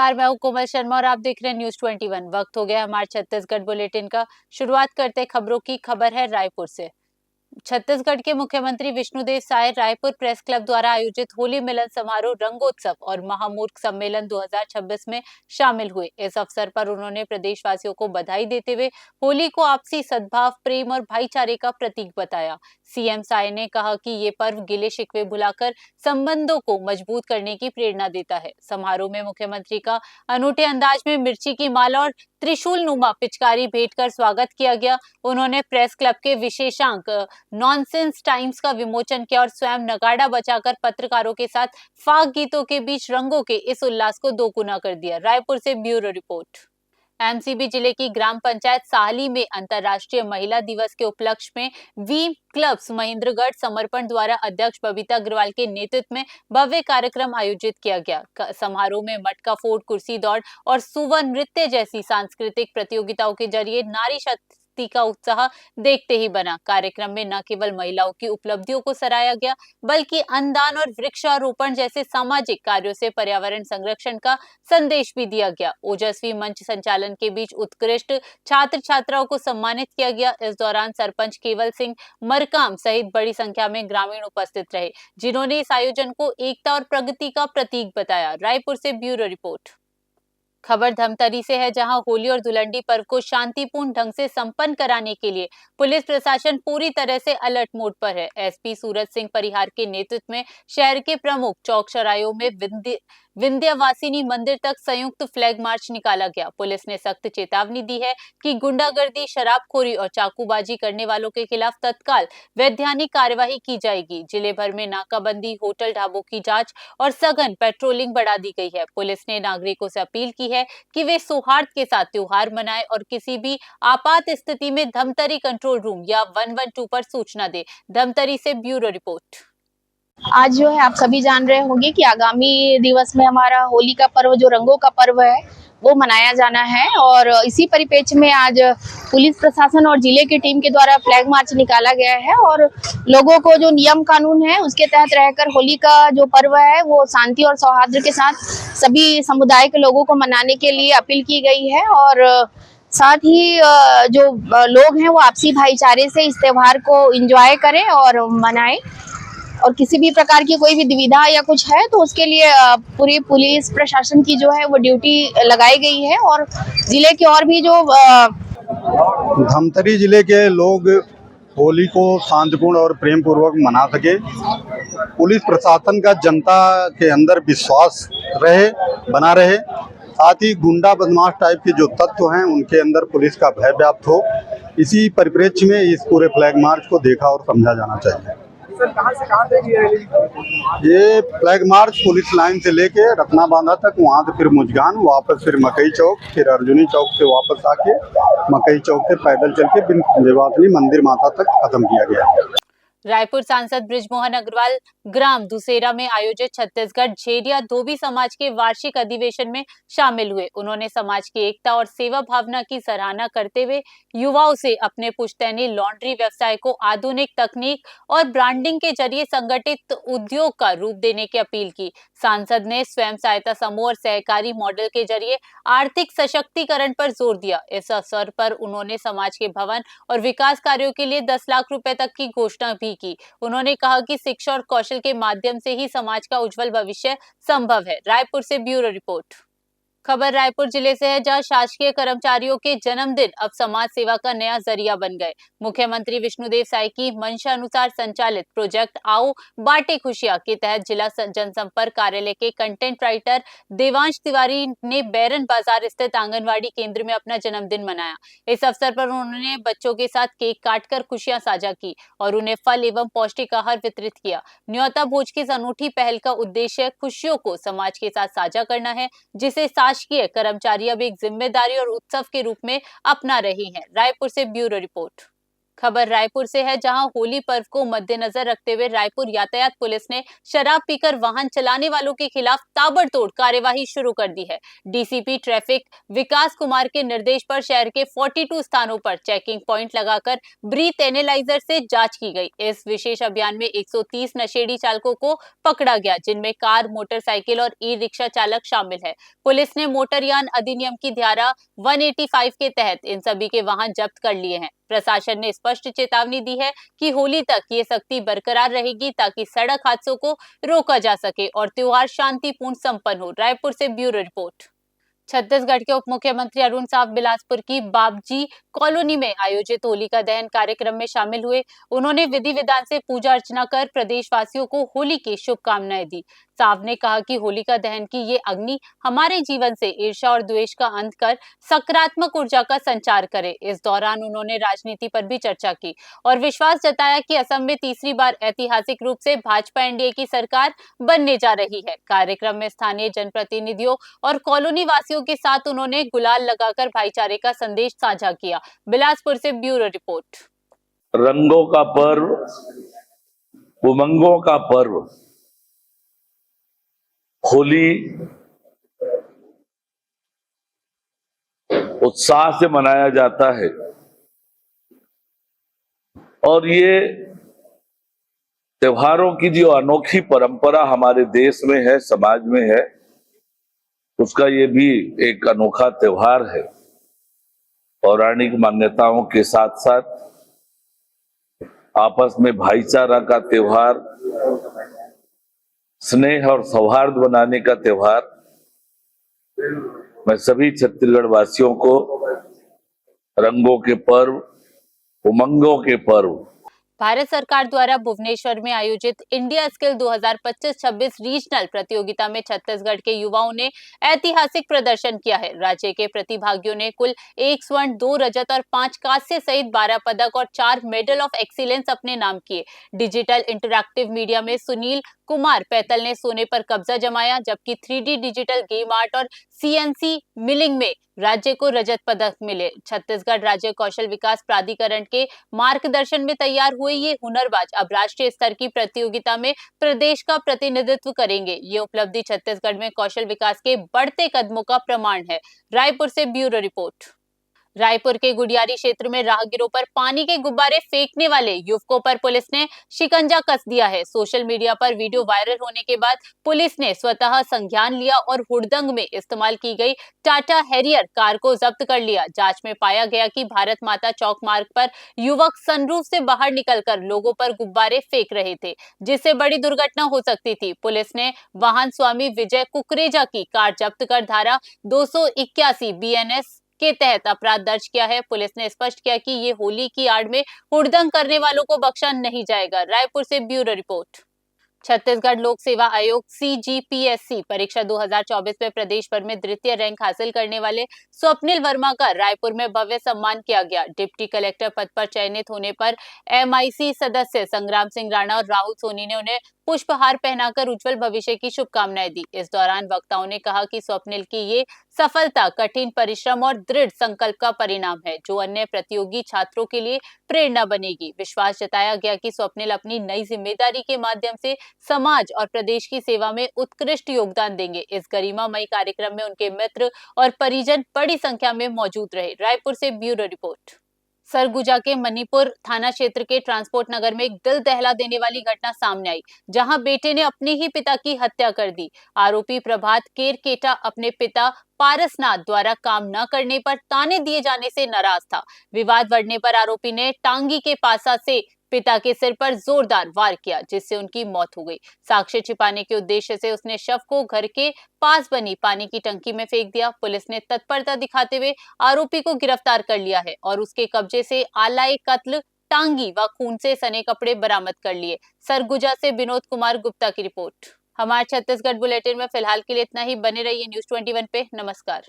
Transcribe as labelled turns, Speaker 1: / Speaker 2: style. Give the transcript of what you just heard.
Speaker 1: नमस्कार, मैं हूं कोमल शर्मा और आप देख रहे हैं न्यूज 21। वक्त हो गया हमारे छत्तीसगढ़ बुलेटिन का। शुरुआत करते खबरों की। खबर है रायपुर से। छत्तीसगढ़ के मुख्यमंत्री विष्णुदेव साय रायपुर प्रेस क्लब द्वारा आयोजित होली मिलन समारोह रंगोत्सव और महामूर्ख सम्मेलन 2026 में शामिल हुए। इस अवसर पर उन्होंने प्रदेशवासियों को बधाई देते हुए होली को आपसी सद्भाव, प्रेम और भाईचारे का प्रतीक बताया। सीएम साय ने कहा कि ये पर्व गिले शिकवे भुलाकर संबंधों को मजबूत करने की प्रेरणा देता है। समारोह में मुख्यमंत्री का अनूठे अंदाज में मिर्ची की माला और त्रिशूल नुमा पिचकारी भेंट कर स्वागत किया गया। उन्होंने प्रेस क्लब के विशेषांक नॉनसेंस टाइम्स का विमोचन किया और स्वयं नगाड़ा बजाकर पत्रकारों के साथ फाग गीतों के बीच रंगों के इस उल्लास को दोगुना कर दिया। रायपुर से ब्यूरो रिपोर्ट। एमसीबी जिले की ग्राम पंचायत साहली में अंतर्राष्ट्रीय महिला दिवस के उपलक्ष्य में वी क्लब्स महेंद्रगढ़ समर्पण द्वारा अध्यक्ष बबीता अग्रवाल के नेतृत्व में भव्य कार्यक्रम आयोजित किया गया। समारोह में मटका फोड़, कुर्सी दौड़ और सुवन नृत्य जैसी सांस्कृतिक प्रतियोगिताओं के जरिए नारी शक्ति का उत्साह देखते ही बना। कार्यक्रम में न केवल महिलाओं की उपलब्धियों को सराहा गया, बल्कि अन्नदान और वृक्षारोपण जैसे सामाजिक कार्यों से पर्यावरण संरक्षण का संदेश भी दिया गया। ओजस्वी मंच संचालन के बीच उत्कृष्ट छात्र छात्राओं को सम्मानित किया गया। इस दौरान सरपंच केवल सिंह मरकाम सहित बड़ी संख्या में ग्रामीण उपस्थित रहे, जिन्होंने इस आयोजन को एकता और प्रगति का प्रतीक बताया। रायपुर से ब्यूरो रिपोर्ट। खबर धमतरी से है, जहां होली और धुलंडी पर्व को शांतिपूर्ण ढंग से संपन्न कराने के लिए पुलिस प्रशासन पूरी तरह से अलर्ट मोड पर है। एसपी सूरज सिंह परिहार के नेतृत्व में शहर के प्रमुख चौक चौराहों में विंध्यवासिनी मंदिर तक संयुक्त फ्लैग मार्च निकाला गया। पुलिस ने सख्त चेतावनी दी है कि गुंडागर्दी, शराबखोरी और चाकूबाजी करने वालों के खिलाफ तत्काल वैधानिक कार्यवाही की जाएगी। जिले भर में नाकाबंदी, होटल ढाबों की जांच और सघन पेट्रोलिंग बढ़ा दी गई है। पुलिस ने नागरिकों से अपील की है कि वे सौहार्द के साथ त्योहार मनाएं और किसी भी आपात स्थिति में धमतरी कंट्रोल रूम या 112 पर सूचना दे। धमतरी से ब्यूरो रिपोर्ट।
Speaker 2: आज जो है आप सभी जान रहे होंगे कि आगामी दिवस में हमारा होली का पर्व, जो रंगों का पर्व है, वो मनाया जाना है। और इसी परिप्रेक्ष्य में आज पुलिस प्रशासन और जिले की टीम के द्वारा फ्लैग मार्च निकाला गया है और लोगों को जो नियम कानून है उसके तहत रहकर होली का जो पर्व है वो शांति और सौहार्द के साथ सभी समुदाय के लोगों को मनाने के लिए अपील की गई है। और साथ ही जो लोग हैं वो आपसी भाईचारे से इस त्योहार को एंजॉय करें और मनाएं। और किसी भी प्रकार की कोई भी दुविधा या कुछ है तो उसके लिए पूरी पुलिस प्रशासन की जो है वो ड्यूटी लगाई गई है। और जिले के और भी जो
Speaker 3: धमतरी जिले के लोग होली को शांतिपूर्ण और प्रेम पूर्वक मना सके, पुलिस प्रशासन का जनता के अंदर विश्वास बना रहे, साथ ही गुंडा बदमाश टाइप के जो तत्व हैं उनके अंदर पुलिस का भय व्याप्त हो। इसी परिप्रेक्ष्य में इस पूरे फ्लैग मार्च को देखा और समझा जाना चाहिए।
Speaker 4: सर, कहाँ से कहाँ तक
Speaker 3: ये फ्लैग मार्च पुलिस लाइन से लेके रत्ना बांधा तक, वहाँ से फिर मुजगान, वापस फिर मकई चौक, फिर अर्जुनी चौक से वापस आके मकई चौक से पैदल चल के विंध्यवासिनी मंदिर माता तक खत्म किया गया।
Speaker 1: रायपुर सांसद बृजमोहन अग्रवाल ग्राम दुसेरा में आयोजित छत्तीसगढ़ झेरिया धोबी समाज के वार्षिक अधिवेशन में शामिल हुए। उन्होंने समाज की एकता और सेवा भावना की सराहना करते हुए युवाओं से अपने पुश्तैनी लॉन्ड्री व्यवसाय को आधुनिक तकनीक और ब्रांडिंग के जरिए संगठित उद्योग का रूप देने की अपील की। सांसद ने स्वयं सहायता समूह और सहकारी मॉडल के जरिए आर्थिक सशक्तिकरण पर जोर दिया। इस अवसर पर उन्होंने समाज के भवन और विकास कार्यों के लिए 10 लाख रुपए तक की घोषणा भी की। उन्होंने कहा कि शिक्षा और कौशल के माध्यम से ही समाज का उज्जवल भविष्य संभव है। रायपुर से ब्यूरो रिपोर्ट। खबर रायपुर जिले से है, जहां शासकीय कर्मचारियों के जन्मदिन अब समाज सेवा का नया जरिया बन गए। मुख्यमंत्री विष्णुदेव साय की मंशा अनुसार संचालित प्रोजेक्ट आओ बाटे खुशियां के तहत जिला जनसंपर्क कार्यालय के कंटेंट राइटर देवांश तिवारी ने बैरन बाजार स्थित आंगनवाड़ी केंद्र में अपना जन्मदिन मनाया। इस अवसर पर उन्होंने बच्चों के साथ केक काटकर खुशियां साझा की और उन्हें फल एवं पौष्टिक आहार वितरित किया। न्योता भोज की इस अनूठी पहल का उद्देश्य खुशियों को समाज के साथ साझा करना है, जिसे शासकीय कर्मचारी अब एक जिम्मेदारी और उत्सव के रूप में अपना रहे हैं। रायपुर से ब्यूरो रिपोर्ट। खबर रायपुर से है, जहां होली पर्व को मद्देनजर रखते हुए रायपुर यातायात पुलिस ने शराब पीकर वाहन चलाने वालों के खिलाफ ताबड़तोड़ कार्यवाही शुरू कर दी है। डीसीपी ट्रैफिक विकास कुमार के निर्देश पर शहर के 42 स्थानों पर चेकिंग पॉइंट लगाकर ब्रीथ एनालाइजर से जांच की गई। इस विशेष अभियान में 130 नशेड़ी चालकों को पकड़ा गया, जिनमें कार, मोटरसाइकिल और ई रिक्शा चालक शामिल है। पुलिस ने मोटरयान अधिनियम की धारा 185 के तहत इन सभी के वाहन जब्त कर लिए हैं। प्रशासन ने स्पष्ट चेतावनी दी है कि होली तक ये सख्ती बरकरार रहेगी, ताकि सड़क हादसों को रोका जा सके और त्योहार शांतिपूर्ण संपन्न हो। रायपुर से ब्यूरो रिपोर्ट। छत्तीसगढ़ के उप मुख्यमंत्री अरुण साव बिलासपुर की बाबजी कॉलोनी में आयोजित होलिका दहन कार्यक्रम में शामिल हुए। उन्होंने विधि विधान से पूजा अर्चना कर प्रदेशवासियों को होली की शुभकामनाएं दी। साव ने कहा कि होलिका दहन की ये अग्नि हमारे जीवन से ईर्ष्या और द्वेष का अंत कर सकारात्मक ऊर्जा का संचार करे। इस दौरान उन्होंने राजनीति पर भी चर्चा की और विश्वास जताया कि असम में तीसरी बार ऐतिहासिक रूप से भाजपा एनडीए की सरकार बनने जा रही है। कार्यक्रम में स्थानीय जनप्रतिनिधियों और कॉलोनी वासियों के साथ उन्होंने गुलाल लगाकर भाईचारे का संदेश साझा किया। बिलासपुर से ब्यूरो रिपोर्ट।
Speaker 4: रंगों का पर्व, उमंगों का पर्व होली उत्साह से मनाया जाता है और ये त्योहारों की जो अनोखी परंपरा हमारे देश में है, समाज में है, उसका ये भी एक अनोखा त्योहार है। पौराणिक मान्यताओं के साथ साथ आपस में भाईचारा का त्योहार, स्नेह और सौहार्द बनाने का त्योहार। मैं सभी छत्तीसगढ़ वासियों को रंगों के पर्व, उमंगों के पर्व।
Speaker 1: भारत सरकार द्वारा भुवनेश्वर में आयोजित इंडिया स्किल 2025-26 रीजनल प्रतियोगिता में छत्तीसगढ़ के युवाओं ने ऐतिहासिक प्रदर्शन किया है। राज्य के प्रतिभागियों ने कुल 1 स्वर्ण, 2 रजत और 5 कांस्य सहित 12 पदक और 4 मेडल ऑफ एक्सीलेंस अपने नाम किए। डिजिटल इंटरैक्टिव मीडिया में सुनील कुमार पैतल ने सोने पर कब्जा जमाया, जबकि 3D डिजिटल गेम आर्ट और CNC मिलिंग में राज्य को रजत पदक मिले। छत्तीसगढ़ राज्य कौशल विकास प्राधिकरण के मार्गदर्शन में तैयार हुए ये हुनरबाज अब राष्ट्रीय स्तर की प्रतियोगिता में प्रदेश का प्रतिनिधित्व करेंगे। ये उपलब्धि छत्तीसगढ़ में कौशल विकास के बढ़ते कदमों का प्रमाण है। रायपुर से ब्यूरो रिपोर्ट। रायपुर के गुडियारी क्षेत्र में राहगीरों पर पानी के गुब्बारे फेंकने वाले युवकों पर पुलिस ने शिकंजा कस दिया है। सोशल मीडिया पर वीडियो वायरल होने के बाद पुलिस ने स्वतः संज्ञान लिया और हुड़दंग में इस्तेमाल की गई टाटा हैरियर कार को जब्त कर लिया। जांच में पाया गया कि भारत माता चौक मार्ग पर युवक सनरूफ से बाहर निकलकर लोगों पर गुब्बारे फेंक रहे थे, जिससे बड़ी दुर्घटना हो सकती थी। पुलिस ने वाहन स्वामी विजय कुकरेजा की कार जब्त कर धारा 281 BNS के तहत अपराध दर्ज किया है। पुलिस ने स्पष्ट किया कि ये होली की आड़ में हुड़दंग करने वालों को बख्शा नहीं जाएगा। रायपुर से ब्यूरो रिपोर्ट। छत्तीसगढ़ लोक सेवा आयोग CGPSC परीक्षा 2024 में प्रदेश भर में द्वितीय रैंक हासिल करने वाले स्वप्निल वर्मा का रायपुर में भव्य सम्मान किया गया। डिप्टी कलेक्टर पद पर चयनित होने पर MIC सदस्य संग्राम सिंह राणा और राहुल सोनी ने उन्हें पुष्पहार पहनाकर उज्जवल भविष्य की शुभकामनाएं दी। इस दौरान वक्ताओं ने कहा कि स्वप्निल की ये सफलता कठिन परिश्रम और दृढ़ संकल्प का परिणाम है, जो अन्य प्रतियोगी छात्रों के लिए प्रेरणा बनेगी। विश्वास जताया गया कि स्वप्निल अपनी नई जिम्मेदारी के माध्यम से समाज और प्रदेश की सेवा में उत्कृष्ट योगदान देंगे। इस गरिमामयी कार्यक्रम में उनके मित्र और परिजन बड़ी संख्या में मौजूद रहे। रायपुर से ब्यूरो रिपोर्ट। सरगुजा के मणिपुर थाना क्षेत्र के ट्रांसपोर्ट नगर में एक दिल दहला देने वाली घटना सामने आई, जहां बेटे ने अपने ही पिता की हत्या कर दी। आरोपी प्रभात केरकेटा अपने पिता पारसनाथ द्वारा काम न करने पर ताने दिए जाने से नाराज था। विवाद बढ़ने पर आरोपी ने टांगी के पासा से पिता के सिर पर जोरदार वार किया, जिससे उनकी मौत हो गई। साक्ष्य छिपाने के उद्देश्य से उसने शव को घर के पास बनी पानी की टंकी में फेंक दिया। पुलिस ने तत्परता दिखाते हुए आरोपी को गिरफ्तार कर लिया है और उसके कब्जे से आलाए कत्ल, टांगी व खून से सने कपड़े बरामद कर लिए। सरगुजा से विनोद कुमार गुप्ता की रिपोर्ट। हमारे छत्तीसगढ़ बुलेटिन में फिलहाल के लिए इतना ही। बने रहिए News 21 पे। नमस्कार।